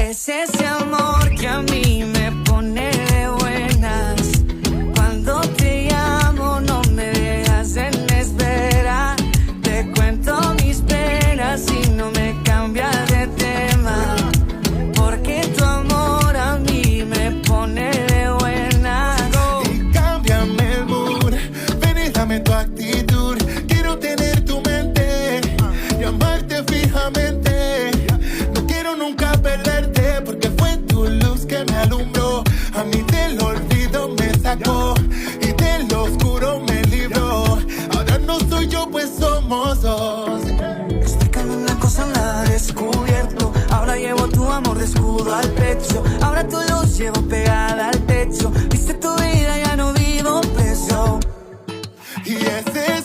Es ese amor que a mí me pone de buenas. Cuando te llamo no me dejas en espera. Te cuento mis penas y no me cambias de tema. Porque tu amor a mí me pone de buenas. Y cámbiame el mood, ven y dame tu actitud. Quiero tener tu mente y amarte fijamente. No quiero nunca perderte, porque fue tu luz que me alumbró. A mí del olvido me sacó y del oscuro me libró. Ahora no soy yo, pues somos dos. Explícame una cosa, nada descubierto. Ahora llevo tu amor de escudo al pecho. Ahora tu luz llevo pegada al techo. Viste tu vida, ya no vivo preso. Y ese